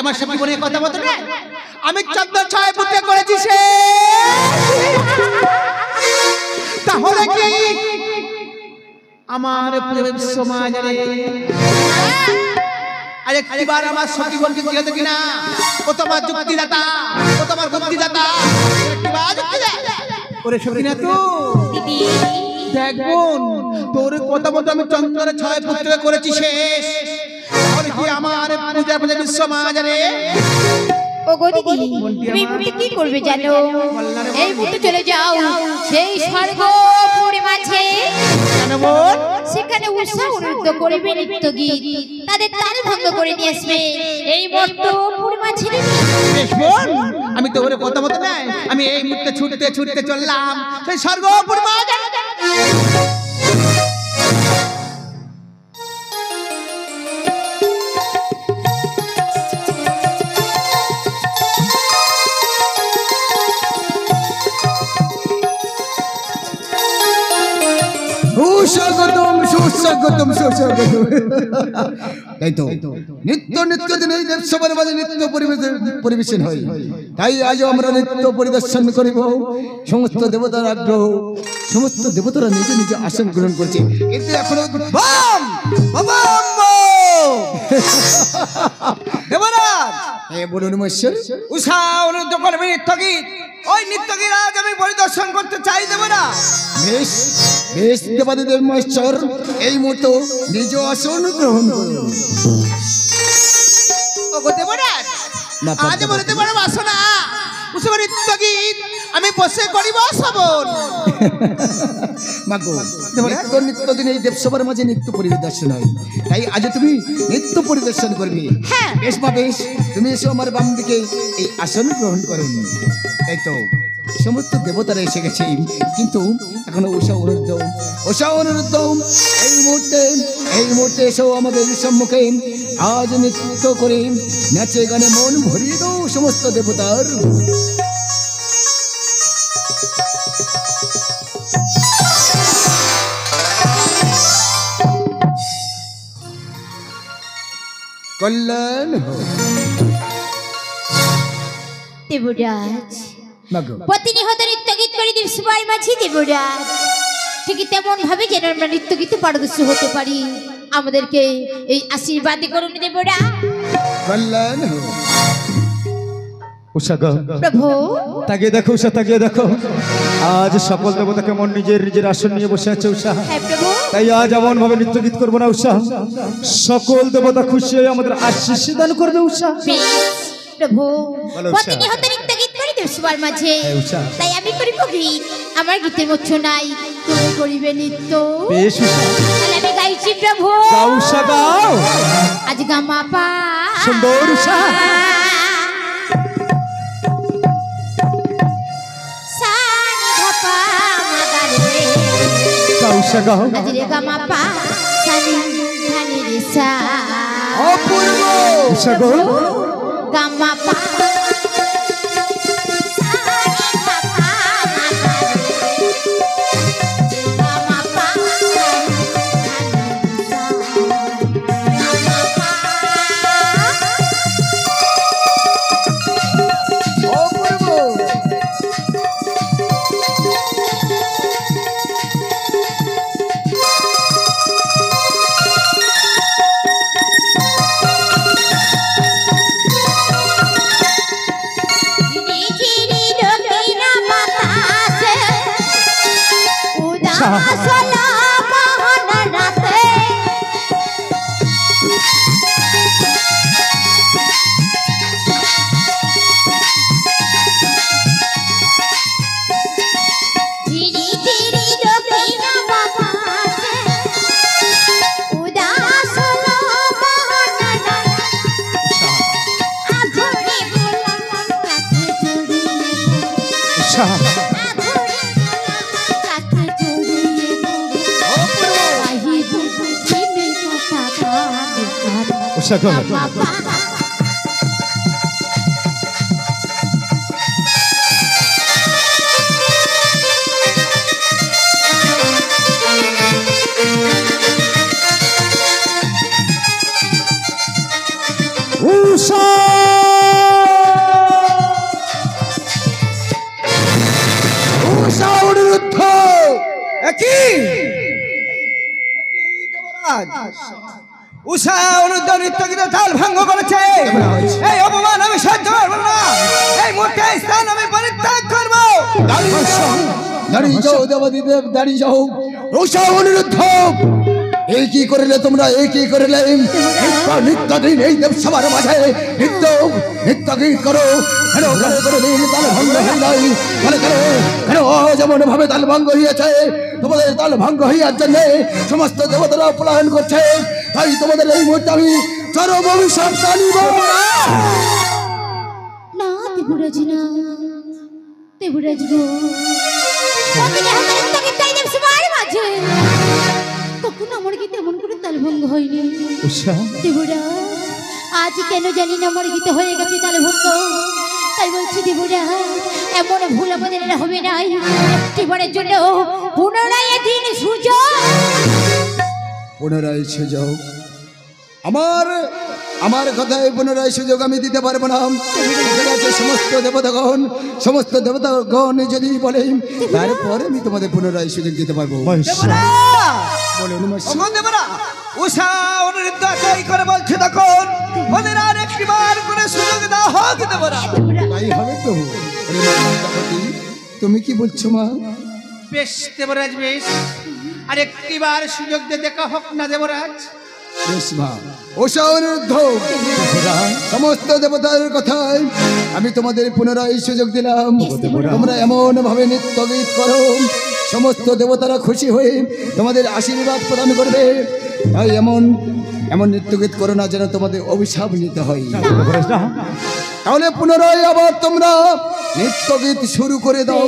আমার সাথে জীবনে কথা বলতে না আমি 14 পুত্র করেছি সে তাহলে কি আমার সমাজে আরে একবার আমার সখী বলকে জিজ্ঞাসা কিনা ও তোমার যুক্তিদাতা ও তোমার বুদ্ধিদাতা একবার যুক্তিদাতা ওরে সখিনা তো দিদি দেখ বোন তোর কথা মতো আমি চন্দ্রের 6 পুত্র করেছি শেষ তাহলে কি আমার পূজা পূজা সমাজ রে ও গো দিদি তুমি মুখে কি করবে জানো এই মুহূর্তে চলে যাও সেই স্বর্গপুরী মাঝে জানো বোন সেখানে উৎসব নৃত্য করবে নৃত্য গীত তাদের তাল ভঙ্গ করে নিয়ে আসবে এই মর্তপুরী মাঝে বেশ বোন আমি তো ওরে কথা মতো নাই আমি এই মুহূর্তে ছুটতে ছুটতে চললাম সেই স্বর্গপুরী মাঝে সুস্বাগতম সুস্বাগতম তাই তো নিত্য নিত্য দিন এই দেবসভার মাঝে নিত্য পরিবেশন হয় তাই আজ আমরা নিত্য পরিদর্শন করিব সমস্ত দেবতার আগ্রহ সমস্ত দেবতারা নিজে নিজে আসন গ্রহণ করছে কিন্তু এখনো দেবরাজ বলুন মহেশ্বর উষা অনুরোধ করবে নৃত্যগীত ওই নৃত্যগীত আজ আমি পরিদর্শন করতে চাই দেবরাজ বেশ বেশ দেবাদিদেব মহেশ্বর এই মুহূর্তে নিজ আসন গ্রহণ করুন ওগো দেবরাজ আজ বলতে পারো বাসনা উষা নৃত্যগীত আমি বসে করিব শ্রবণ মাগো নিত্য নিত্য দিন এই দেবসভার মাঝে নিত্য পরিদর্শন হয় তাই আজ তুমি নিত্য পরিদর্শন করবে হ্যাঁ বেশ মা বেশ তুমি এসো আমার বাম দিকে এই আসন গ্রহণ করুন তাই তো সমস্ত দেবতারা এসে গেছে কিন্তু এখনো উষা অনুরুদ্ধ এই মুহূর্তে এসো আমাদের সম্মুখে আজ নৃত্য করে নাচে গানে মন ভরিয়ে দাও সমস্ত দেবতার কল্যাণ দেবরাজ মাগো প্রতিনিহত নৃত্য গীত করে দেবসভার মাঝে দেবরাজ ঠিকই তেমন ভাবে যেন আমরা নৃত্য গীতে পারদর্শী হতে পারি আমাদেরকে এই আশীর্বাদ করুন দেবরাজ কল্যাণ উষা প্রভু তাকিয়ে দেখো উষা তাকিয়ে দেখো আজ সকল দেবতা কেমন নিজের নিজের আসন নিয়ে বসে আছে উষা হ্যাঁ প্রভু তাই আজ এমন ভাবে নৃত্য গীত করবো না উষা সকল দেবতা খুশি হয়ে আমাদের আশীষ দান করবে উষা প্রভু বলো, উষা। প্রতিনিহত নৃত্য গীত করে দেবসভার মাঝে হ্যাঁ, উষা। তাই আমি করিব গীত আমার গীতের মধ্য নাই তুমি করিবে নৃত্য বেশ উষা তাহলে আমি গাইছি প্রভু গাও উষা গাও আজ গামা পা সুন্দর উষা সানি ধাপা মাগারে গাও উষা গাও আজ রে গামা পা সানি ধানি রে সা অপূর্ব উষা গো গামা পা সানি ধাপা মাগারে গামা পা অপূর্ব ঝিরি দক্ষিণ বাতাসে উদাসলা মোহন রাতে ঝিরি ঝিরি দক্ষিণ বাতাসে উদাসলা মোহন রাতে আধুরি বললাম কাছে জড়িয়ে উষা উষা গো উষা কি উষা অনুদ্ধ নৃত্য গীতে তাল ভঙ্গ করেছে, এই অপমান আমি সহ্য করবো না। এই মুহূর্তে এই স্থান আমি পরিত্যাগ করবো। দাঁড়িয়ে যাও দেবাদিদেব, দাঁড়িয়ে যাও। উষা অনিরুদ্ধ, এই কি করিলে তোমরা, এই কি করিলে? নিত্যদিন এই দেব সবার মাঝে নিত্য নিত্য গীত করো, কেন করে দিন তাল ভঙ্গ হয়ে যায়? কেন যেমন ভাবে তাল ভঙ্গ হইয়াছে, তোমাদের তাল ভঙ্গ হইয়ার জন্য সমস্ত দেবতারা পলায়ন করছে। তাই তোমাদের এই মুহূর্তে আমি চরম অভিশাপ জানিব। না দেবরাজ, না দেবরাজ গো, কতদিন হাতে নৃত্য গীত গাই দেব সবার মাঝে, কখনো আমার গীতে এমন করে তাল ভঙ্গ হয়নি। দেবরাজ, আজ কেন জানি না আমার গীতে হয়ে গেছে তাল ভঙ্গ। তাই বলছি দেবরাজ, এমন ভুল আমাদের আর হবে না। একটিবারের জন্য পুনরায় দিন সুযোগ, পুনরায় সুযোগ আমার কথায় পুনরায় সুযোগ আমি দিতে পারবো না। এখানে আছে সমস্ত দেবতাগণ, সমস্ত দেবতাগণ যদি বলেন তারপরে আমি তোমাদের পুনরায় সুযোগ দিতে পারবো। বলুন উষা অনুরুদ্ধ এই করে বলছে, তখন ওদের আর একটিবার করে সুযোগ দেওয়া হোক দেবরা। তাই হবে প্রভু। তুমি কি বলছো মা? বেশ দেবরাজ, বেশ, আর একটিবার সুযোগ দিয়ে দেখা হোক না দেবরাজ। বেশ মা, উষা অনিরুদ্ধ, সমস্ত দেবতার কথায় আমি তোমাদের পুনরায় সুযোগ দিলাম। তোমরা এমন ভাবে নৃত্য গীত করো, সমস্ত দেবতারা খুশি হয়ে তোমাদের আশীর্বাদ প্রদান করবে। তাই এমন নৃত্য গীত করো না যেন তোমাদের অভিশাপ নিতে হয়। তাহলে পুনরায় আবার তোমরা নৃত্য গীত শুরু করে দাও।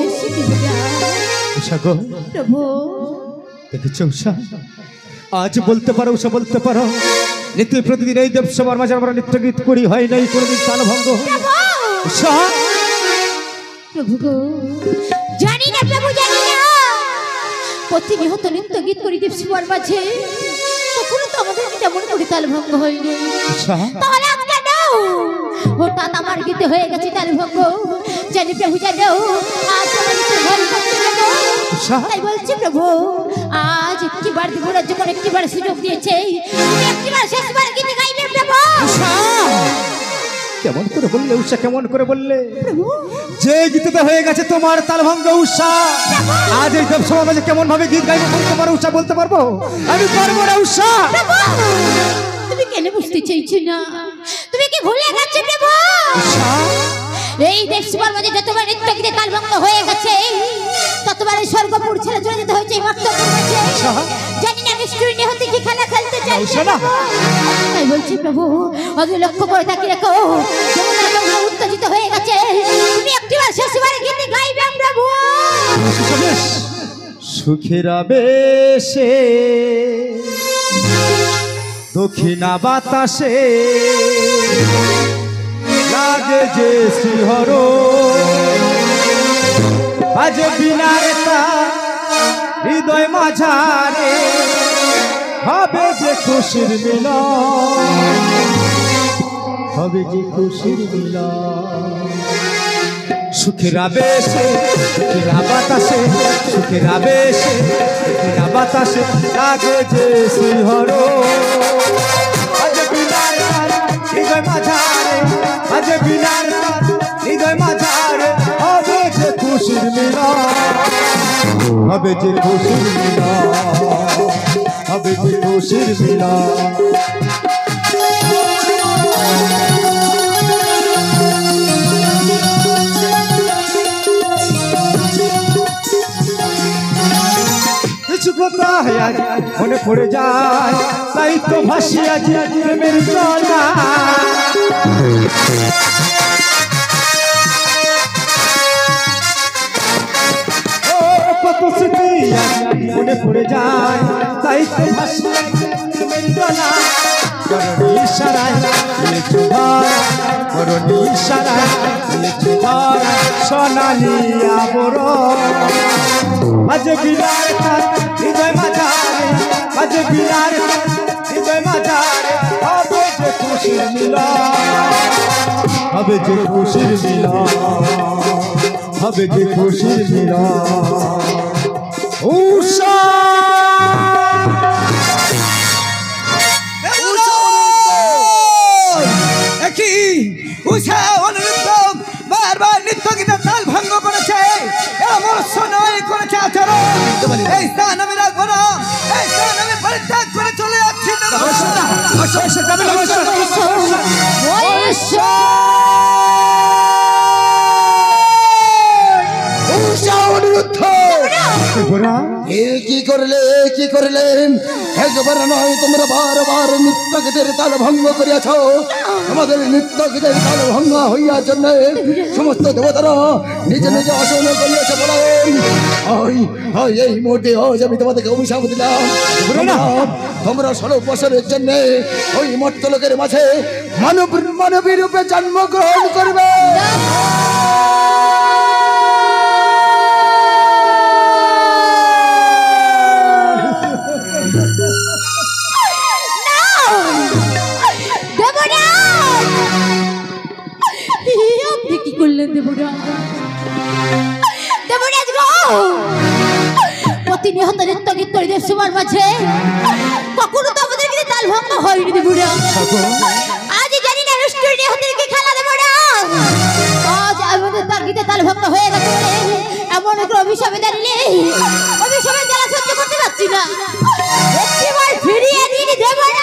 প্রভু দেখেছো উষা, আজ বলতে পারো, উষা বলতে পারো, নিত্য প্রতিদিন এই দেব সবার মাঝে আমরা নৃত্য গীত করি, হয় নাই কোনোদিন তাল ভঙ্গ। উষা, প্রভু গো, জানি না প্রভু, জানি না, প্রতিনিয়ত নৃত্য গীত করি দেব সবার মাঝে, কখনো তো আমাদের তেমন করে তাল ভঙ্গ হয়নি। তাহলে আজ কেন হঠাৎ আমার গীতে হয়ে গেছে তাল ভঙ্গ? জানি প্রভু, জানো আজ আমার গীতে ভয় করতে কেন? তাই বলছি প্রভু, আজ একটিবার দেবরাজ যখন একটিবার সুযোগ দিয়েছে, তুমি একটিবার শেষবার গীতে গাইবে প্রভু। কেমন করে বললে উষা, কেমন করে বললে? প্রভু, যে গীতটা হয়ে গেছে তোমার তাল ভঙ্গ উষা, আজ এই দেব সবার মাঝে কেমন ভাবে গীত গাইবো বলতে পারো উষা? বলতে পারবো? আমি পারবো না উষা। তুমি কেন বুঝতে চাইছো না? তুমি কি ভুলে গেছো প্রভু? এই দেব সবার মাঝে যতবার নৃত্য গীতে তাল ভঙ্গ হয়ে গেছে, ততবার স্বর্গপুর ছেড়ে চলে যেতে হয়েছে এই মর্তপুর মাঝে। জানি না নিষ্ঠুর নিহত কি খেলা খেলতে চাইছো। তাই বলছি প্রভু, অত লক্ষ্য করে থাকি রেখো, যখন উত্তেজিত হয়ে গেছে, তুমি একটিবার শেষবার গীতে গাইবে প্রভু। সুখের বেশে দক্ষিণা বাতাসে লাগে যে শিহর, আজ বিনারে তার হৃদয় মাঝারে হবে যে খুশির মিলন, হবে যে খুশির মিলন। সুখের আবেশে, সুখের বাতাসে, সুখের আবেশে, সুখের বাতাসে লাগে যে শিহর, আজ বিনারে তার হৃদয় মাঝারে, আজ বিনারে তার হৃদয় মাঝারে হবে যে খুশির মিলন, হবে যে খুশির মিলন, হবে যে খুশির মিলন। কিছু কথা মনে পড়ে যায়, তাই তো ভাসিয়া প্রেমের জলা। কত স্মৃতি মনে পড়ে যায়, তাই তো ভাসিয়া প্রেমের জলা। করণী ইশারায় দিয়েছো ধরা, করণী ইশারায় দিয়েছো ধরা, সোনালি আবরণ। আজ বিনার তার হৃদয় মাঝারে, আজ বিনার তার হৃদয় মাঝারে হবে যে খুশির মিলন, হবে যে খুশির মিলন, হবে যে খুশির মিলন। উষা কি করলে কি করলে একবার নয় তোমরা বারবার নিত্য গীতের তাল ভঙ্গ করিয়াছ আমাদের নিত্য গীতের তাল ভঙ্গ হইয়ার জন্য সমস্ত দেবতারা নিজ নিজ আসন করিয়াছে বলেন এই মুহূর্তে আজ আমি তোমাদেরকে অভিশাপ দিলাম তোমরা 16 বছরের জন্য ওই মর্তলোকের মাঝে মানবী রূপে জন্মগ্রহণ করবে আপনি কি করলেন দেবরাজ? দেবরাজ গো, প্রতিনিয়ত নৃত্য গীত করে দেবসভার মাঝে কখনো তো আমাদের কিন্তু তাল ভঙ্গ হয়নি দেবরাজ। আজ জানি না অনুষ্ঠানে হাতের কি খেলা দেবরাজ, আজ আমাদের তার গীতে তাল ভঙ্গ হয়ে গেছে বলে এমন একটা অভিশাপে দাঁড়িয়ে অভিশাপে জ্বালা সহ্য করতে পারছি না। একটিবার ফিরিয়ে দিন দেবরাজ।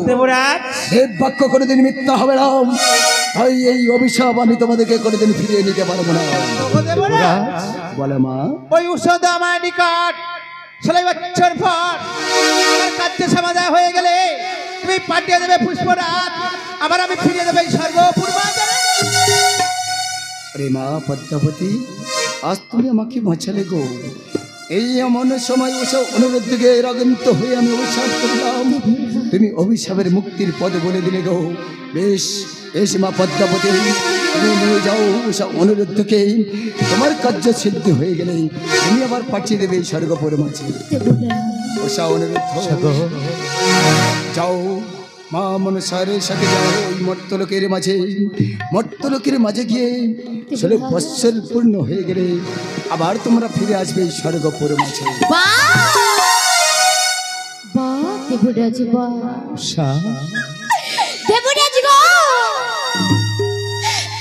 দেবরাজ দেব বাক্য কোনোদিন মিথ্যা হবে না এই অভিশাপ আমি তোমাদেরকে কোনোদিন ফিরিয়ে নিতে পারবো না বলে মা ওই ঔষধ আমার নিকট 16 বছর পর আমার কাছে সমাধান হয়ে গেলে তুমি পাঠিয়ে দেবে পুষ্পরাজ, আবার আমি ফিরিয়ে দেবে স্বর্গ পূর্বাঞ্চলে। আরে মা পদ্মাবতী, আজ তুমি আমাকে বাঁচালে গো। এই এমন সময় ওসব অনুরোধ থেকে রাগন্ত হয়ে আমি অভিশাপ করলাম, তুমি অভিশাপের মুক্তির পদ বলে দিলে গো। বেশ বেশ মা পদ্মাবতী, তুমি নিয়ে যাও ওসব অনুরোধকে, তোমার কার্য সিদ্ধি হয়ে গেলে তুমি আবার পাঠিয়ে দেবে স্বর্গপুর মাঝে। ওসব অনুরোধ যাও মা মনসারের সাথে যাও ওই মর্তলোকের মাঝে গিয়ে 16 বৎসর পূর্ণ হয়ে গেলে আবার তোমরা ফিরে আসবে স্বর্গপুর মাঝে। দেবরাজ গো,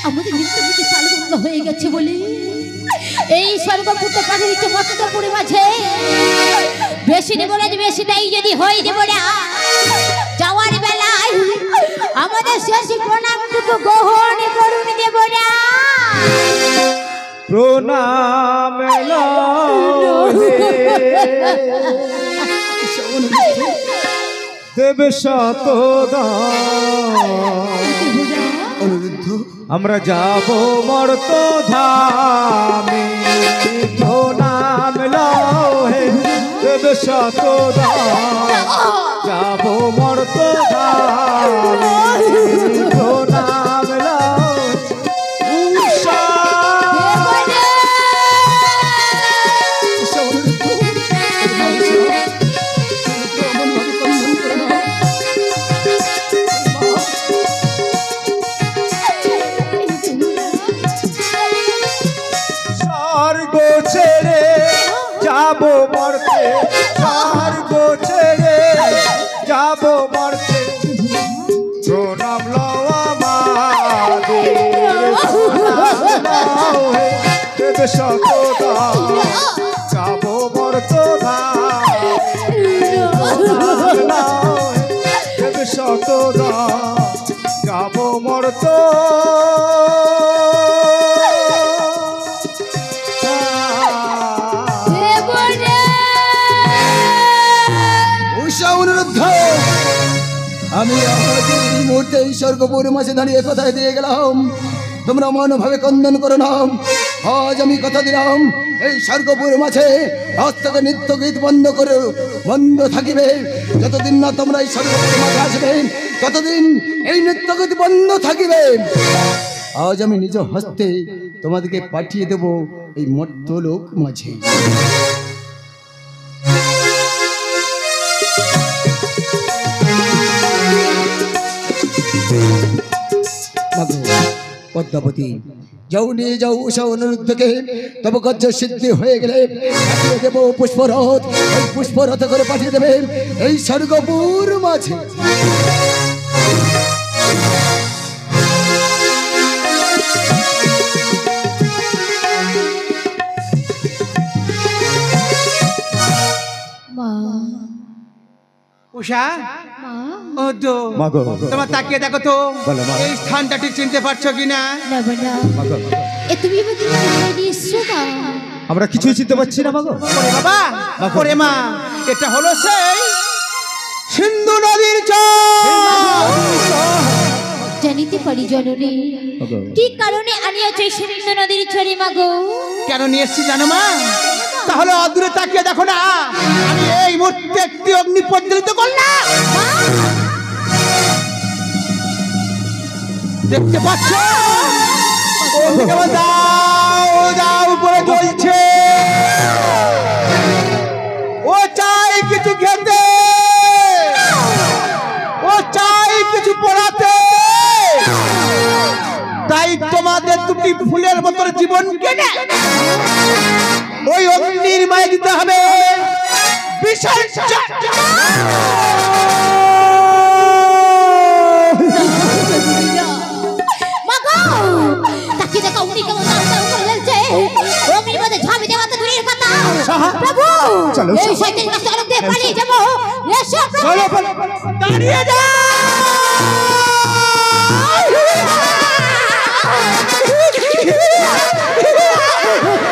আমাদের মৃত্যুতে তালবন্ধ হয়ে গেছে বলে এই স্বর্গপুত্র পাঠিয়ে দিচ্ছে মর্তপুরের মাঝে। বেশি দেবরাজ বেশি তাই যদি হয় দেবরাজ, যাওয়ার বেলায় আমাদের শেষ প্রণামটুকু গ্রহণ করুন দেবরাজ। প্রণাম দেবে অনুরুদ্ধ আমরা যাব মর্ত ধামে, প্রণাম হে দেবে যাব মর্ত ধামে, প্রণাম যাবো মরতে, স্বর্গ ছেড়ে যাবো মরতে, প্রণাম লওয়া মাদের সকদা যাবো মরত দেবে সকদা যাবো মরত। আমি এই মুহূর্তে এই স্বর্গপুর মাঝে দাঁড়িয়ে কথা দিয়ে গেলাম, তোমরা মনোভাবে কন্দন করো না। আজ আমি কথা দিলাম এই স্বর্গপুর মাঝে আজ থেকে নিত্য গীত বন্ধ থাকিবে। যতদিন না তোমরা এই স্বর্গপুর মাঝে আসবে ততদিন এই নিত্য গীত বন্ধ থাকিবে। আজ আমি নিজ হস্তে তোমাদেরকে পাঠিয়ে দেব এই মর্তলোক মাঝে। পদ্মাবতী, যাও নিয়ে যাও উষা অনুরুদ্ধকে, তবে কার্য সিদ্ধি হয়ে গেলে পাঠিয়ে দেবো পুষ্পরথ, ওই পুষ্পরথ করে পাঠিয়ে দেবে এই স্বর্গপুর মাঝে। উষা, ও তো তোমার তাকিয়ে দেখো তো এই স্থানটা ঠিক চিনতে পারছো কিনা? না, তুমি আমাকে নিশ্চয় আমরা কিছুই চিনতে পারছি না মাগো। ওরে বাবা, ওরে মা, এটা হলো সেই সিন্ধু নদীর জল। জানিতে পারি জননী কি কারণে আনিয়াছ এই সিন্ধু নদীর চরে মাগো? কেন নিয়ে এসছি জানো মা? তাহলে অদূরে তাকিয়ে দেখো না, আমি এই মুহূর্তে একটি অগ্নি প্রজ্বলিত করলাম। দেখতে পাচ্ছ? অগ্নি কেবল দাও দাও করে জ্বলছে। ও চাই কিছু খেতে, ও চাই কিছু পড়াতে, তাই তোমাদের দুটি ফুলের মতো জীবন কেনে ওই অগ্নির মায়ে দিতে হবে বিসর্জন। মাগো তাকে দেখো উনি কেমন দাও দাও করে জ্বলছে। অগ্নির মধ্যে ঝাঁপি দেওয়া তো দূরের কথা। প্রভু চলো, এই শয়তানের কাছে অনেক দিয়ে পালিয়ে যাবো। এসো প্রভু। চলো দাঁড়িয়ে যাও।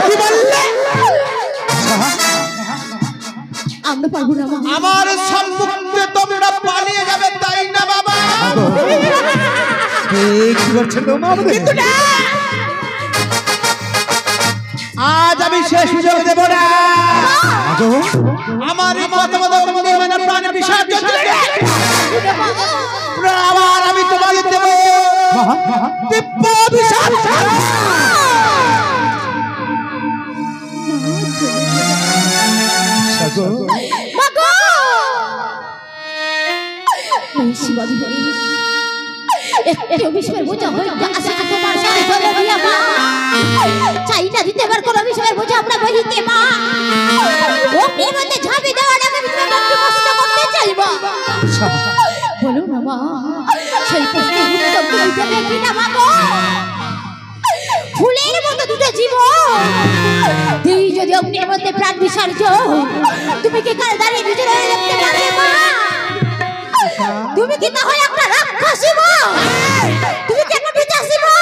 কি বললে? আমরা পারবো না মাগো। আমার সম্মুখে তোমরা পালিয়ে যাবে তাই না বাবা? কি করছেন গো মা আমাদের? কিন্তু না, আজ আমি শেষ সুযোগ দেব না। মাগো আমার এই কত বড় অগ্নি মানে প্রাণ বিসর্জন দিলে আবার আমি তোমাদের দেব দিব্য বিসর্জন। সাগো মাগো এই শিবা বিহারী একটু অভিশাপের বোঝা হইতে আসে যে তোমার সাথে চলে দিয়া মা। চাই না দিতে পার কোন অভিশাপের বোঝা আমরা বহিতে মা। অগ্নির মধ্যে ঝাঁপি দেওয়ার আগে আমি তোমাকে একটু কষ্ট করতে চাইবো। বলো না মা, সেই প্রশ্নের উত্তর তুমি দেবে কিনা মাগো? ফুলের মতো দুটো জীবন, তুই যদি অগ্নির মধ্যে প্রাণ বিসর্জন, তুমি কি কাল দাঁড়িয়ে নিজের হয়ে দেখতে পারবে মা? তুমি কি তাহলে একটা রাক্ষসী মা? তুমি কি একটা পিতাসী মা?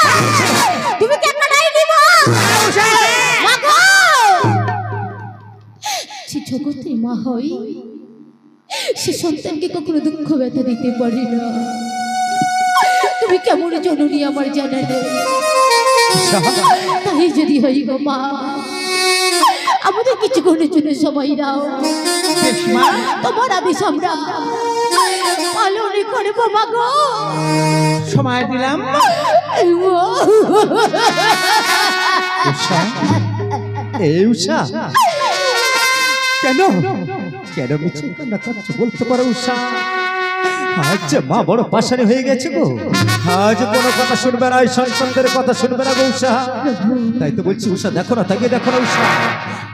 তুমি কি একটা ডাইনি মা? মাগো সে জগতের মা হই, সে সন্তানকে কখনো দুঃখ ব্যথা দিতে পারি না। তুমি কেমন জননী আমার জানা নেই। তাই যদি হই গো মা, আমাদের কিছু ঘরের জন্য সময় দাও। তোমার আদেশ আমরা পালন করবো মাগো। সময় দিলাম। এই উষা কেন কেন মিছে কান্না করছো বলতে পারো উষা? আজ যে মা বড় পাশানি হয়ে গেছে গো, আজ কোনো কথা শুনবে না, এই সন্তানদের কথা শুনবে না গো উষা। তাই তো বলছি উষা দেখো না, তাকে দেখো না উষা,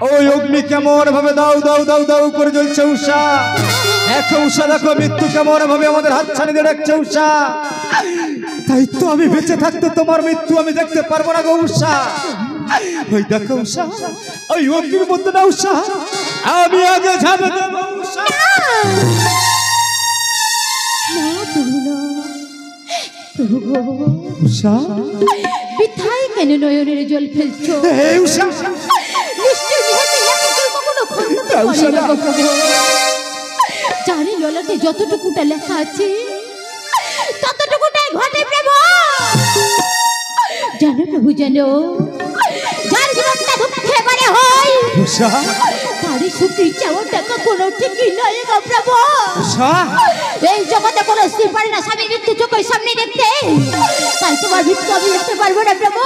ওই অগ্নি কেমন ভাবে দাও দাও দাও দাও করে জ্বলছে উষা। দেখো উষা, দেখো মৃত্যু কেমন ভাবে আমাদের হাতছানি দিয়ে রাখছে উষা। তাই তো আমি বেঁচে থাকতে তোমার মৃত্যু আমি দেখতে পারবো না গো উষা। ওই দেখো উষা, ওই অগ্নির মধ্যে না উষা, আমি আগে ঝাঁপে দেবো উষা। না তুমি না প্রভু গো, উষা বৃথায় কেন নয়নের জল ফেলছো? এই উষা নিশ্চয় নিহতের লেখাকে কখনো খণ্ডন করে না গো প্রভু। জানি ললাটে যতটুকুটা লেখা আছে ততটুকুটাই ঘটে প্রভু। জানো প্রভু জানো, যার জীবনটা দুঃখে ভরে হয় উষা তারই সুখী চাওয়াটা কখনো ঠিকই নয় গো প্রভু। উষা এই জগতে কোনো স্ত্রী পারে না স্বামীর মৃত্যু চোখের সামনে দেখতে, তাই তোমার মৃত্যু আমি দেখতে পারবো না প্রভু।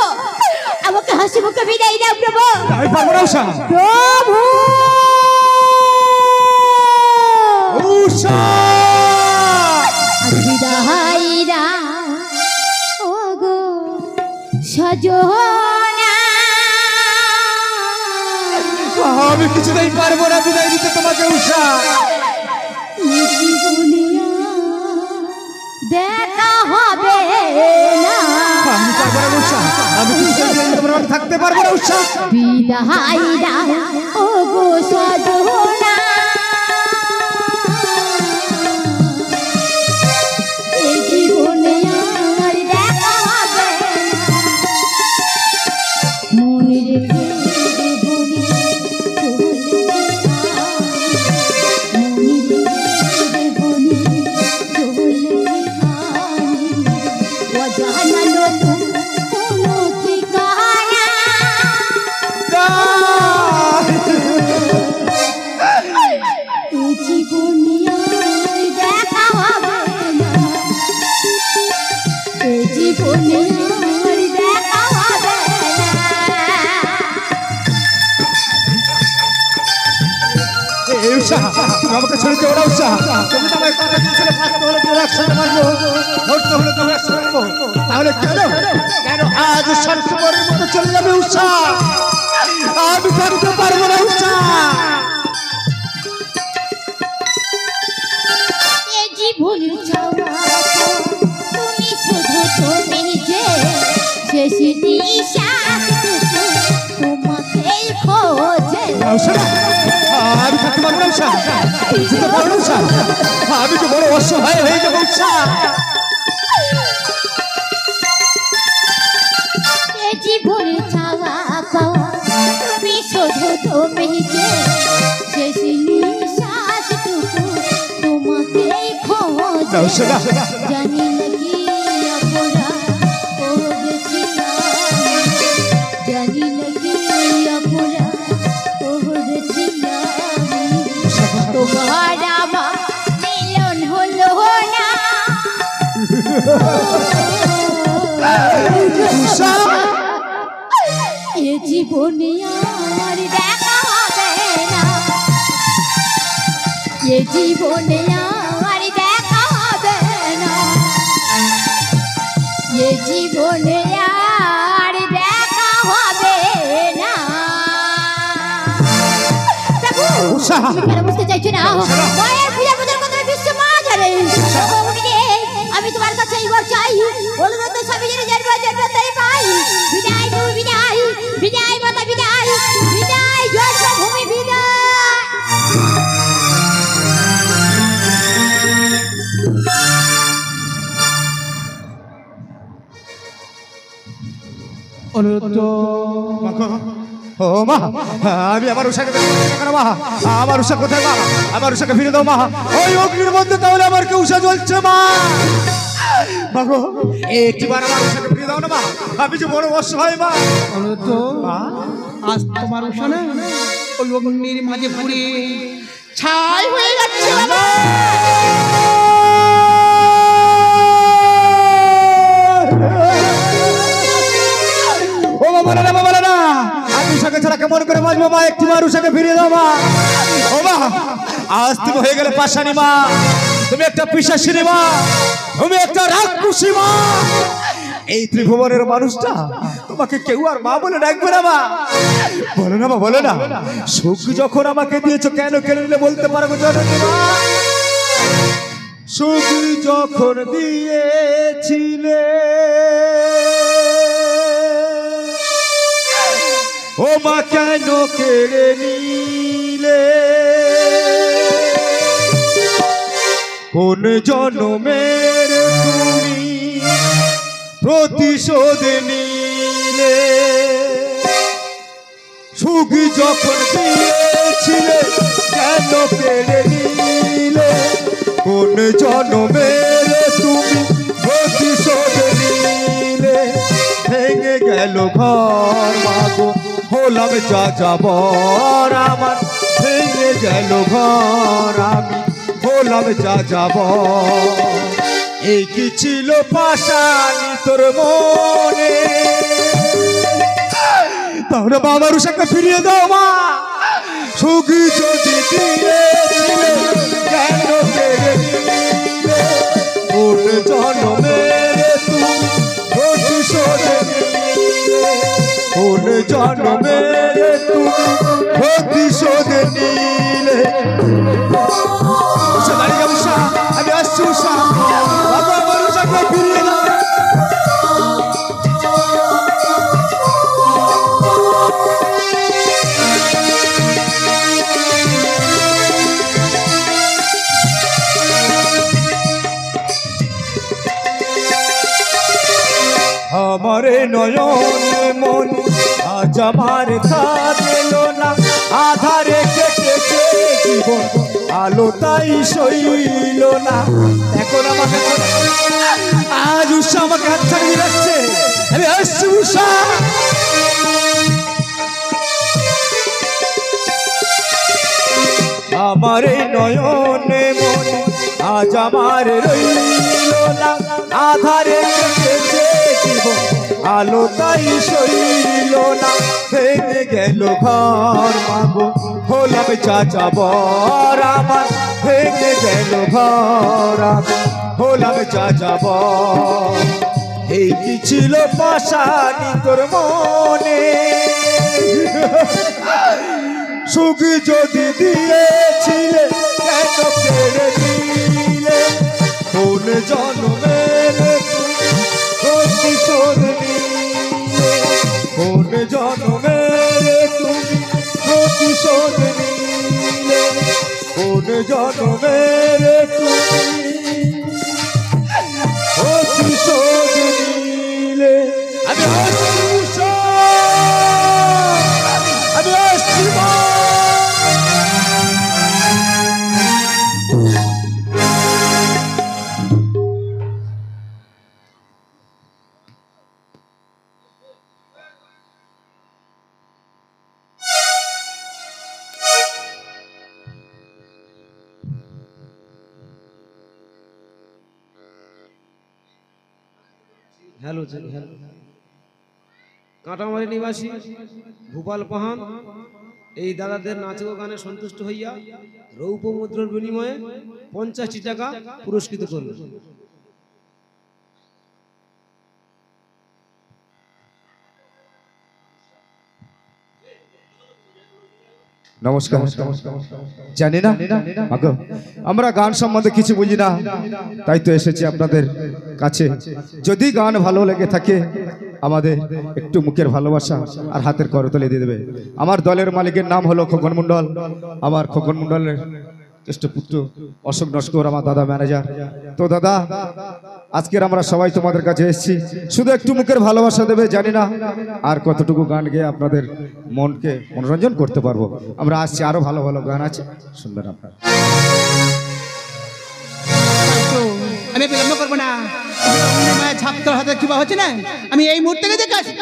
আমাকে হাসি মুখে বিদায় দাও প্রভু। আমি পারবো না উষা। প্রভু উষা আজ বিদায় দাও ওগো সজনা। আমি কিছুতেই পারবো না বিদায় দিতে তোমাকে উষা। দেখা হবে না, আমি পারবো না উষা, আমি কিছুতেই বিদায় দিতে পারবো না, থাকতে পারবো না উষা। বিদায় দাও ওগো সজনা। এই জীবনে আর দেখা হবে না, মনে রেখে বলি উষা তুমি আমাকে ছেড়ে যেও না উষা তুমি তো আমার কথা দিয়েছিলে মারতে হলে তোর একসাথে মারবো ধরতে হলে তোর একসাথে মারবো তাহলে কেন কেন আজ সরকারের মতো চলে যাবে উষা আমি থাকতে পারবো না উষা এ জীবন চাওয়া তুমি শুধু তুমি যে শেষ নিঃশ্বাসটুকু তোমাকেই খোঁজে উষা আমি থাকতে পারবো না উষা যেতে পারবো না উষা আমি তো বড় অসহায় হয়ে যাবো উষা এ জীবন চাওয়া পাওয়া তুমি শুধু তুমি যে শেষ নিঃশ্বাসটুকু তোমাকেই খোঁজে জানি নাকি অপরাধ করেছি আমি, জানি নাকি অপরাধ করেছি আমি। তোমার আমার মিলন হলো না এ জীবনে আমার দেখা হবে না, এ জীবনে আমার দেখা হবে না, এ জীবনে আর দেখা হবে না। প্রভু, উষা! তুমি কেন বুঝতে চাইছো না? মায়ের পূজা পূজার কথা বিশ্ব মা জানে। আমি তোমার কাছে এইবার চাই, অনুরোধ সবই জেনে জানবো জন্মতারে পাই। বিদায় তুমি বিদায়, বিদায় মাতা বিদায়, বিদায় জন্মভূমি বিদায়। অনুরোধ ও মা আমি আমার উষাকে কেন মা আমার উষা কোথায় মা আমার উষাকে ফিরে দাও মা ওই অগ্নির মধ্যে তাহলে আমার কে উষা জ্বলছে মা মাগো একটিবার আমার উষাকে ফিরে দাও না মা আমি যে বড় অসহায় মা অনুরোধ আজ তোমার উষা না ওই অগ্নির মাঝে পুড়ে ছাই হয়ে যাচ্ছে বাবা। ও মা বলে না বলে না আমি উষাকে ছাড়া কেমন করে বাঁচবো মা একটিবার উষাকে ফিরিয়ে দাও মা ও মা আজ তুমি হয়ে গেলে পাশানি মা তুমি একটা পিশাচিনী মা তুমি একটা রাক্ষসী মা এই ত্রিভুবনের মানুষটা তোমাকে কেউ আর মা বলে ডাকবে না মা বলে না মা বলে না সুখ যখন আমাকে দিয়েছো কেন কেড়ে নিলে বলতে পারবো জননী মা সুখ যখন দিয়েছিলে ও মা কেন কেড়ে নিলে কোন জন্মের তুমি প্রতিশোধ নিলে সুখ যখন দিয়েছিলে কেন কেড়ে নিলে কোন জন্মের তুমি প্রতিশোধ নিলে ভেঙে গেল ঘর মাগো হলাম যা যাবর আমার ভেঙে গেল ঘর আমি হলাম যা যাবর এই কি ছিল পাশানি তোর মনে তাহলে বাবার উষাকে ফিরিয়ে দাও মা সুখ যদি দিয়েছিলে কেন কেড়ে নিলে কোন জন্মের তুমি প্রতিশোধ নিলে কোন জন্মের তুমি প্রতিশোধ নিলে উষা দাঁড়িয়ে উষা আমি আসছি উষা বাবা আমার উষাকে ফিরিয়ে দাও আমারে নয়ন মন আজ আমার থাকল না আধারে কেটেছে জীবন আলো তাই সইল না এখন আমাকে আজ উষা আমাকে হাত ছাড়িয়ে যাচ্ছে আমি আসছি উষা আমার নয়নে মনে আজ আমার রইল না আধারে কেটেছে জীবন আলো তাই সইল না ভেঙে গেল ঘর মাগো হলাম যা যাবর আমার ভেঙে গেল ঘর আমি হলাম যা যাবর এই কি ছিল পাশানি তোর মনে সুখ যদি দিয়েছিলে কেন কেড়ে দিলে কোন জন্মের প্রতিশোধ নিলে কোন জন্মের তুমি প্রতিশোধ নিলে কোন জন্মের তুমি প্রতিশোধ নিলে আমি আমি আসছি মা। হ্যালো হ্যালো কাঁটামারি নিবাসী ভূপাল পাহান এই দাদাদের নাচ ও গানে সন্তুষ্ট হইয়া রৌপ্য মুদ্রার বিনিময়ে 50টি টাকা পুরস্কৃত করল। নমস্কার। জানি না আগো আমরা গান সম্বন্ধে কিছু বুঝি না, তাই তো এসেছি আপনাদের কাছে। যদি গান ভালো লেগে থাকে আমাদের একটু মুখের ভালোবাসা আর হাতের করতলে দিয়ে দেবে। আমার দলের মালিকের নাম হলো খোকন মণ্ডল। আমার খোকন মণ্ডলের জ্যেষ্ঠ পুত্র অশোক নস্কর আমার দাদা ম্যানেজার। তো দাদা আজকের আমরা সবাই তোমাদের কাছে এসেছি, শুধু একটু মুখের ভালোবাসা দেবে। জানি না আর কতটুকু গান গেয়ে আপনাদের মনকে মনোরঞ্জন করতে পারবো। আমরা আসছি, আরো ভালো ভালো গান আছে, শুনবেন আপনারা। আমি বিলম্ব করবো না, ছাত্র হাতে কিবা হচ্ছে না, আমি এই মুহূর্তে দেখে আসি।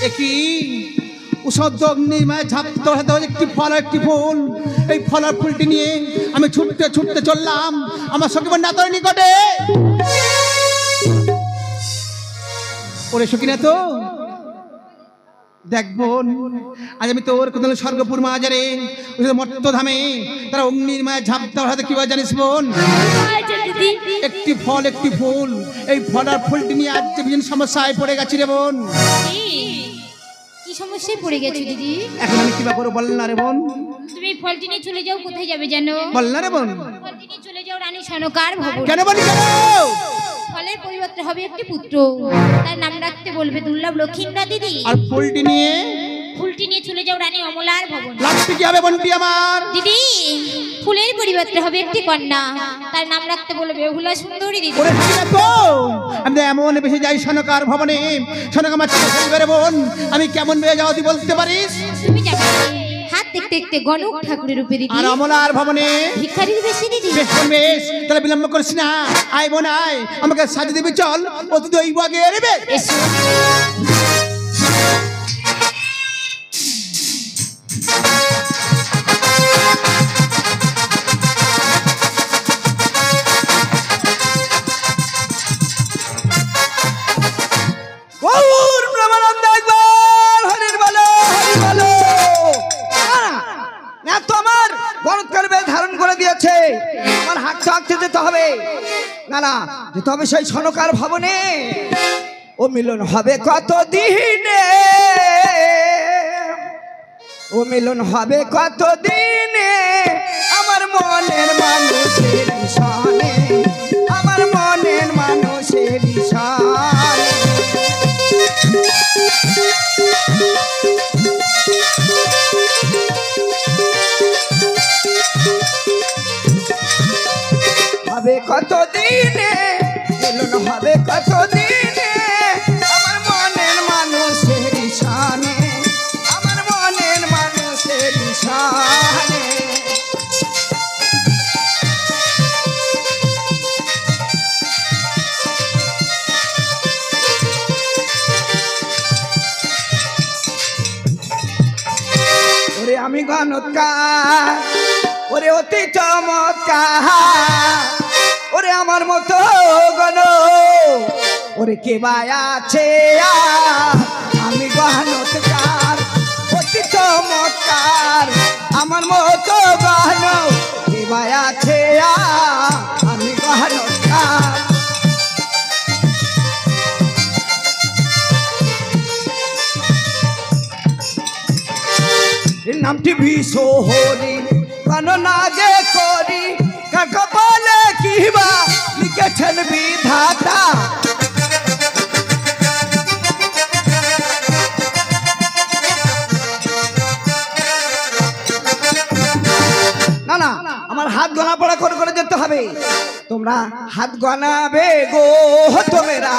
একই উষদ অগ্নিময় ছাত্র হাতে একটি ফল একটি ফুল, এই ফলের ফুলটি নিয়ে আমি ছুটতে ছুটতে চললাম আমার সখীবন নাতর নিকটে। ওরে সখীনা তো দেখ বোন, আজ আমি তোর কোথাও স্বর্গপুর মাজারে মর্তধামে তারা অগ্নির মায়ের ঝাঁপ দেওয়ার হাতে কিভাবে জানিস বোন? একটি ফল একটি ফুল, এই ফল আর ফুলটি নিয়ে আজ বিভিন্ন সমস্যায় পড়ে গেছি রে বোন। কি সমস্যায় পড়ে গেছো দিদি? এখন আমি কিবা করে বল না রে বোন। তুমি ফলটি নিয়ে চলে যাও, কোথায় যাবে জানো? বল না রে বোন। ফলটি নিয়ে চলে যাও রানী সনকার ভবন। কেন বলি কেন? ফলের পরিবর্তে হবে একটি পুত্র, তার নাম রাখতে বলবে দুর্লভ লক্ষিন্দর দিদি। আর ফুলটি নিয়ে? ফুলটি নিয়ে চলে যাও রানী অমলার ভবন। লাভটি কি হবে বোনটি আমার? দিদি ফুলের পরিবর্তে হবে একটি কন্যা, তার নাম রাখতে বলবে বেহুলা সুন্দরী দিদি। ওরে ঠিক আছে তো, আমি এমন বেশি যাই সনকার ভবনে, সনক আমার ছেলে ফেলবে রে বোন, আমি কেমন মেয়ে যাওয়া তুই বলতে পারিস? তুমি যাবে হাত দেখতে দেখতে গণক ঠাকুরের রূপে দিদি। আর অমলার ভবনে ভিখারির বেশি দিদি। বেশ বোন বেশ, তাহলে বিলম্ব করিস না, আয় বোন আয়, আমাকে সাজিয়ে দিবি চল, ও তুই ওই বাগে এরবে। এসো। গৌর প্রেমানন্দ একবার হরির বলো হরি বলো। না তো আমার বরৎকার বেশ ধারণ করে দিয়েছে, আমার হাঁটতে হাঁটতে যেতে হবে। না না, যেতে হবে সেই সনকার ভবনে। ও মিলন হবে কত দিনে, ও মিলন হবে কত দিনে, আমার মনের মানুষের সনে, আমার মনের মানুষের সনে। হবে কত দিনে, মিলন হবে কত দিনে, আমার মনের মানুষের শানে, আমার মনের মানুষের শানে। ওরে আমি গণৎকার, ওরে অতি চমৎকার, ওরে আমার মতো গণ, ওরে কে বাই আছে, আমি গণৎকার অতি চমৎকার। তোমার মতো গানো এবার আছে আমি গানো নামটি বিশোহরি গান নাগে করি কাকা বলে কিবা লিখেছেন বিধাতা না না আমার হাত গনা পড়া করে করে যেতে হবে তোমরা হাত গনাবে গো তোমরা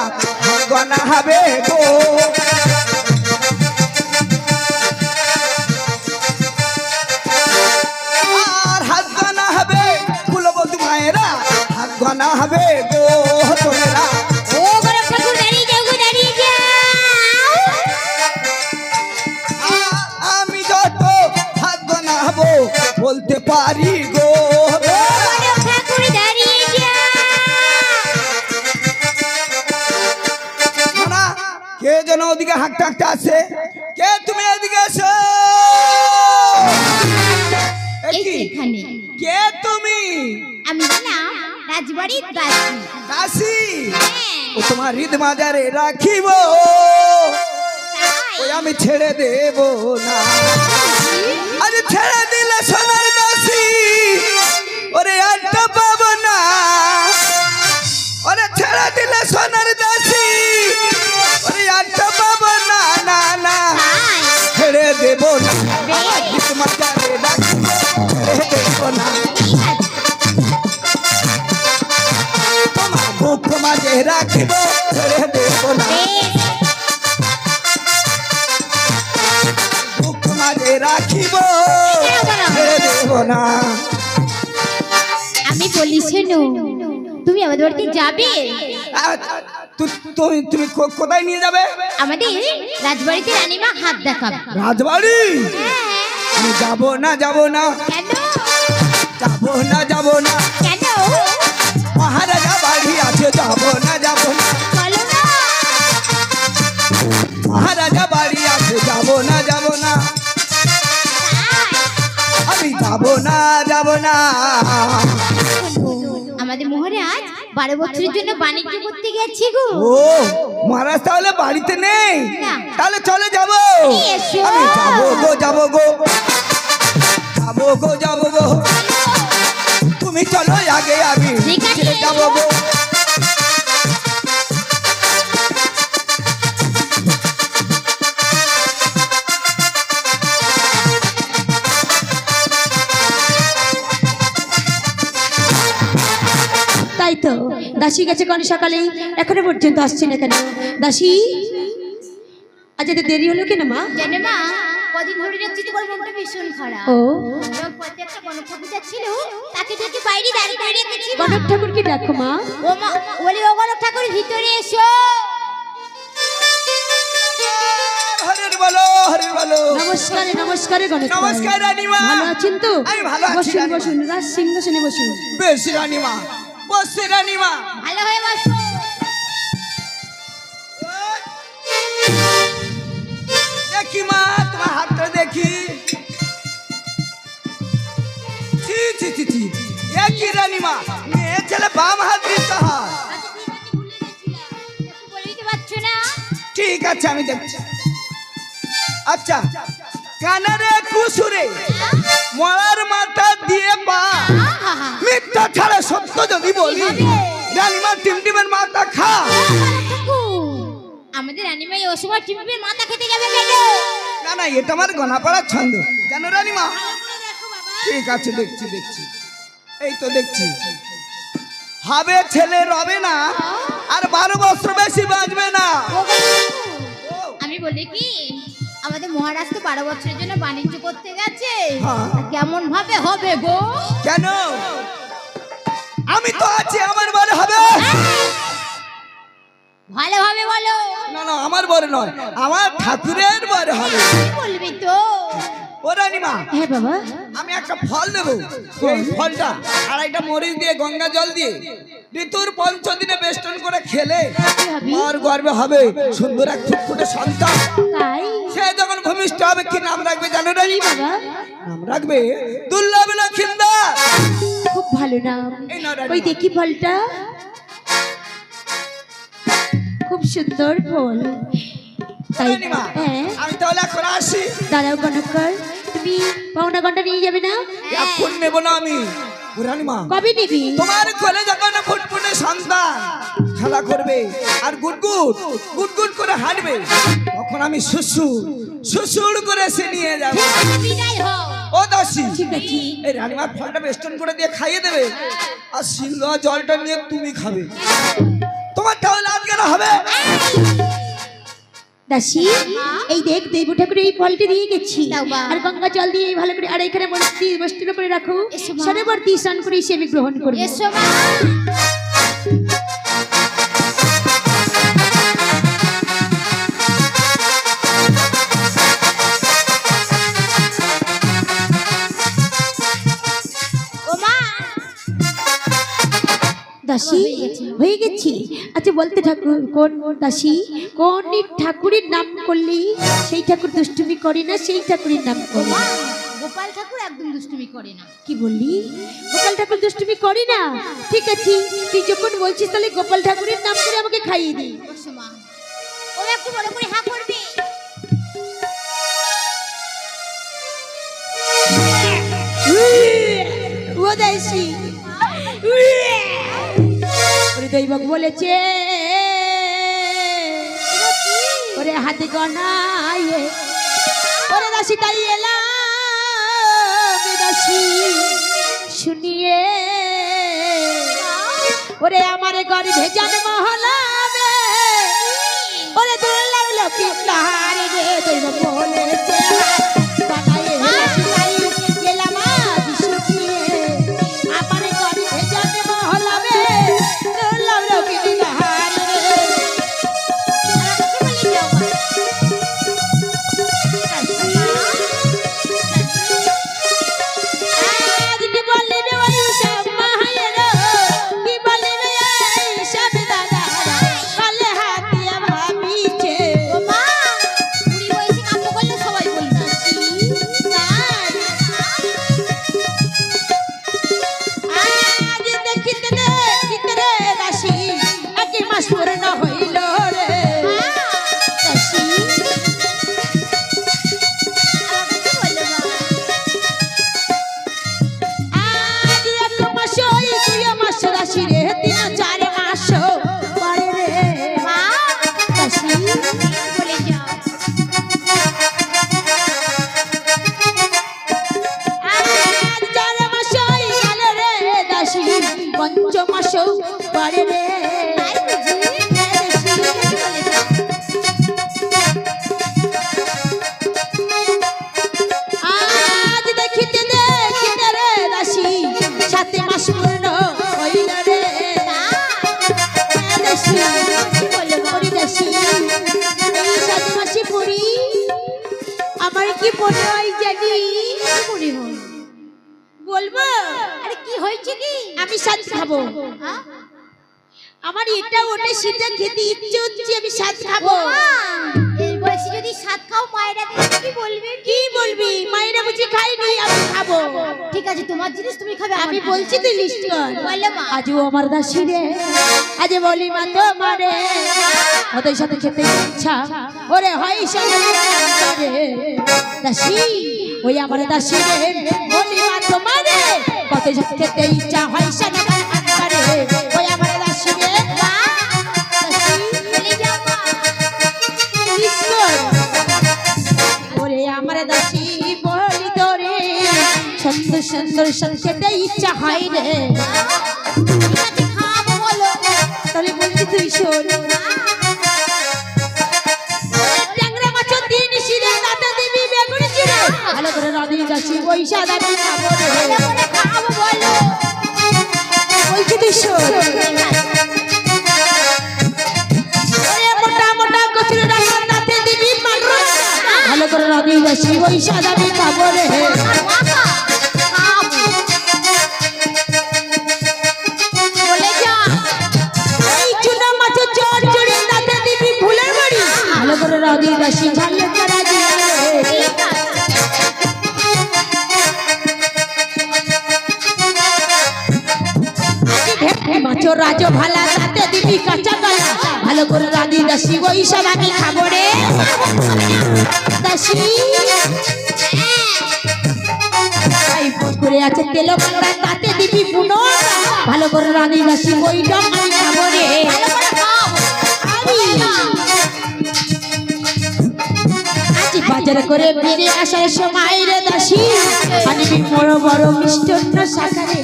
হাত গনা হবে গো আর হাত গনা হবে ফুলো বন্ধু ভাইয়েরা হাত গনা হবে গো তোমরা ও গোরখ ঠাকুর দাঁড়িয়ে যাও গো, দাঁড়িয়ে যাও। আমি যত হাত গনা হবো বলতে পারি গো গোরখ ঠাকুর দাঁড়িয়ে যাও। না কে যেন ওদিকে হাঁকতে হাঁকতে আসে কে তুমি এদিকে এসো এ এই কি? যে এখানে কে তুমি আমি না রাজবাড়ির দাসী। দাসী হ্যাঁ, ও তোমার হৃদ মাজারে রাখিব তাই। ওই আমি ছেড়ে দেব না আরে ছেড়ে দিলে সোনার দাসী ওরে আনতে পাবো না ওরে ছেড়ে দিলে সোনার দাসী ওরে আনতে পাবো না না না তাই। ছেড়ে দেব না বেশ। আমার হৃদ মাজারে রাখিব ছেড়ে দেব না ঠিক আছে। তোমার বুক মাঝে রাখিব ছেড়ে দেব না বেশ। বুক মাঝে রাখিব দেব না। ছেড়ে দেব না আমি বলি শোনো, তুমি আমাদের বাড়িতে যাবে? তুমি তুমি কোথায় নিয়ে যাবে আমাদের রাজবাড়িতে রানীমা হাত দেখাবে। রাজবাড়ি হ্যাঁ। আমি যাব না যাব না কেন? যাব না যাব না কেন? মহারাজা বাড়ি আছে যাব না যাব না বলো না। মহারাজা বাড়ি আছে যাব না যাব না আমি যাব না যাব না আমাদের মহারাজ 12 বছরের জন্য বাণিজ্য করতে গেছে গো। ও মহারাজ তাহলে বাড়িতে নেই না। তাহলে চলে যাব এসো। আমি যাব গো যাব গো যাব গো যাব গো তুমি চলো আগে আমি ঠিক আছে। নিচে যাব গো তাই তো দাসী গেছে কোন সকালে, এখনো পর্যন্ত আসছে না কেন? দাসী আজ এত দেরি হলো কেন মা? জানো মা, কদিন ধরে দেখছি তোমার মনটা ভীষণ খারাপ। ও যখন পথে একটা গণক ঠাকুর যাচ্ছিল, তাকে দেখে বাইরে দাঁড়িয়ে দাঁড়িয়ে রেখেছি। গণক ঠাকুরকে ডাকো মা। ও মা, বলি ও গণক ঠাকুর ভিতরে এসো। হরির বলো হরির বলো নমস্কারে নমস্কারে গণক ঠাকুর। নমস্কার রানীমা। ভালো আছেন তো? আমি ভালো আছি বসুন রানীমা। বসুন, রাজ সিংহাসনে বসুন। বেশ রানীমা বসে রানীমা ভালো হয়ে বসো। দেখি মা তোমার হাতটা দেখি ছি ছি ছি ছি এ কি রানীমা মেয়ে ছেলে বাম হাত দিতে হয় আচ্ছা ঠিক আছে, ভুলে গেছিলাম। একটু বলে দিতে পারছো না? ঠিক আছে আমি দেখছি আচ্ছা কানারে কুসুরে মরার মাথা দিয়ে পা আহা, মিথ্যা ছাড়া সত্য যদি বলি রানীমা টিমটিমের মাথা খা আমাদের রানীমাই ও সময় টিপির মাথা খেতে যাবে কেন? না না এটা আমার গনা পড়ার ছন্দ জানো রানীমা ভালো করে দেখো বাবা। ঠিক আছে দেখছি দেখছি এই তো দেখছি হবে ছেলে রবে না আর 12 বছর বেশি বাঁচবে না ও বাবা, আমি বলি কি, আমাদের মহারাজ তো 12 বছরের জন্য বাণিজ্য করতে গেছে। হ্যাঁ। তা কেমন ভাবে হবে গো? কেন আমি তো আছি আমার বলে হবে ভালোভাবে বলো। না না আমার বলে নয় আমার ঠাকুরের বলে হবে কি বলবি তো? ও ও রানীমা, হ্যাঁ বাবা, আমি একটা ফল দেবো। এই ফলটা আড়াইটা মরিচ দিয়ে গঙ্গা জল দিয়ে ঋতুর 5 দিনে বেষ্টন করে খেলে মার গর্বে হবে সুন্দর এক ফুটফুটে সন্তান। তাই সে যখন ভূমিষ্ঠ হবে কি নাম রাখবে জানো রানী? বাবা, নাম রাখবে দুর্লভ লক্ষিন্দর। খুব ভালো নাম। এই নাও রানীমা। ওই দেখি ফলটা, খুব সুন্দর ফল। তাই রানীমা, হ্যাঁ, আমি তাহলে এখন আসি। দাঁড়াও কনকর, তুমি পাওনা ঘন্টা নিয়ে যাবে না? এখন নেব না আমি। ও রানীমা, কবে নিবি? তোমার কোলে যখন ফুটফুটে সন্তান খেলা করবে আর গুটগুট গুটগুট করে হাঁটবে, তখন আমি সুসুর করে সে নিয়ে যাবো। বিদায় হও। ও দাসী, ঠিক আছে। এই রানীমার ফলটা বেষ্টন করে দিয়ে খাইয়ে দেবে, আর শিলনোয়া জলটা নিয়ে তুমি খাবে। তোমার তাহলে আজকে না হবে। দাসী, এই দেখ দেব ঠাকুর এই ফলটি দিয়ে গেছি, দাও মা। আর গঙ্গা জল দিয়ে ভালো করে, আর এখানে বস্তির উপরে রাখো। এসো মা। সরবর্তী স্নান করে এসে আমি গ্রহণ করবো। এসো মা। ও মা, দাসী, হয়ে গেছি। আচ্ছা বলতে ঠাকুর, কোন দাসী, কোন ঠাকুরের নাম করলি সেই ঠাকুর দুষ্টুমি করে না, সেই ঠাকুরের নাম ও করলি? মা, গোপাল ঠাকুর একদম দুষ্টুমি করে না। কি বললি? গোপাল ঠাকুর দুষ্টুমি করে না? ঠিক আছে, তুই যখন বলছিস তাহলে গোপাল ঠাকুরের নাম করে আমাকে খাইয়ে দি। বসো মা। ও একটু বড় করে হা করবে। ও দাসী, ওরে দৈবক বলেছে, ওরে হাতে গনায়, ওরে দাসী তাই এলাম দাসী শুনিয়ে, ওরে আমার গর্ভে জন্ম হলাবে, ওরে দুর্লভ লক্ষিন্দর রে দৈবক বলেছে, বানায়ে দাসী তাই এলাম আজ শুনিয়ে, আমার গর্ভে জন্ম হলাবে দুর্লভ লক্ষিন্দর রে। আমাকে বলে দাও মা। আজ কি বলিবে ওই সব মায়েরা, কি বলিবে এই সব দাদারা, কালে হাতিয়া ভাবিছে। ও মা, বুড়ি বয়সে কাণ্ড করলে সবাই বলবে। তাই আজ দেখিতে রে দাসী, এক মাস পূর্ণ হইল রে দাসী। আমাকে বলে মা। আজ এক মাস ওই 2 মাস দাসী রে, 3-4 মাস পরে রে মা, দাসী। বলে যাও। আজ 4 মাস হয়ে গেল রে দাসী, 5 মাস পরে রে তাই বুঝি? দাসী। বলে যাও। আজ দেখিতে রে দাসী, 7 মাস পূর্ণ হইল রে দাসী। পরি দাসী, এই 7 মাসে পরি আমার কি মনে হয় জানি? মনে হয়। বলবো? আরে কি হয়েছে কি? আমি সাজ খাবো। হ্যাঁ? আমার এটা ওটা সেটা খেতে ইচ্ছে হচ্ছে, আমি সাজ খাবো। এই বয়সে যদি সাত খাও মায়েরা দেখে কি বলবে? কি বলবি? মায়েরা বুঝি খাইনি, আমি খাবো। ঠিক আছে, তোমার জিনিস তুমি খাবে। আমি বলছি তুই লিস্ট কর। বলো মা। আজও আমার দাসী রে, আজ বলি মা তোমারে, ওদের সাথে খেতে ইচ্ছা ওরে হয় সাথে রে দাসী, ওই আমার দাসী রে, বলি মা তোমারে, কত সাথে খেতে ইচ্ছা হয় সাথে রে, ওই আমার দাসী রে মা দাসী। বলে যাও মা। লিস্ট কর। ওরে আমার দাসী বলি তোরে, সুন্দর সুন্দর সাথে খেতে ইচ্ছা হয় রে। ঠিক আছে, খাবো বলো। তাহলে বলছি তুই শোন। ট্যাংরা মাছ 3 শিরে, তাতে দিবি বেগুন চিড়ে, ভালো করে রাঁধি দাসী ওই সাদা আমি খাবো রে। ভালো করে খাবো বলো। বলছি তুই শোন। ওরে মোটা মোটা কচুরি রাখা, তাতে দিবি মাংস, ভালো করে রাঁধি দাসী ওই স্বাদ আমি খাবো রে বলে যা এই চুনা মাছের চর চড়ি তাতে দিবি ফুলের বাড়ি ভালো করে রাধি দাসী ঝালে করা দিয়ে ঠিক আছে মাছর রাজ ভালা তাতে দিবি কাঁচা কলা ভালো করে রাধি দাসী ওই সব আমি খাবো রে দাসী এই পুকুরে আছে তেল কাঁকড়া তাতে দিবি বুনো ভালো করে রাধি দাসী ওই ডম আমি খাবো রে ভালো করে খাও আজি বাজার করে বেরিয়ে আসার সময় রে দাসী আনিবি বড় বড় মিষ্টান্ন শাকারে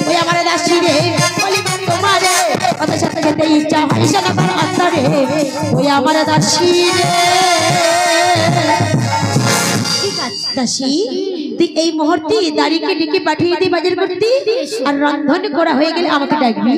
ওই আমার দাসী রে বলি তোমারে ওদের সাথে খেতে ইচ্ছা হয় না আমার আত্মারে ওই আমার দাসী রে ঠিক আছে দাসী তুই এই মুহূর্তে দাড়িকে ডেকে পাঠিয়ে দিয়ে বাজার করতে আর রন্ধন করা হয়ে গেলে আমাকে ডাকবি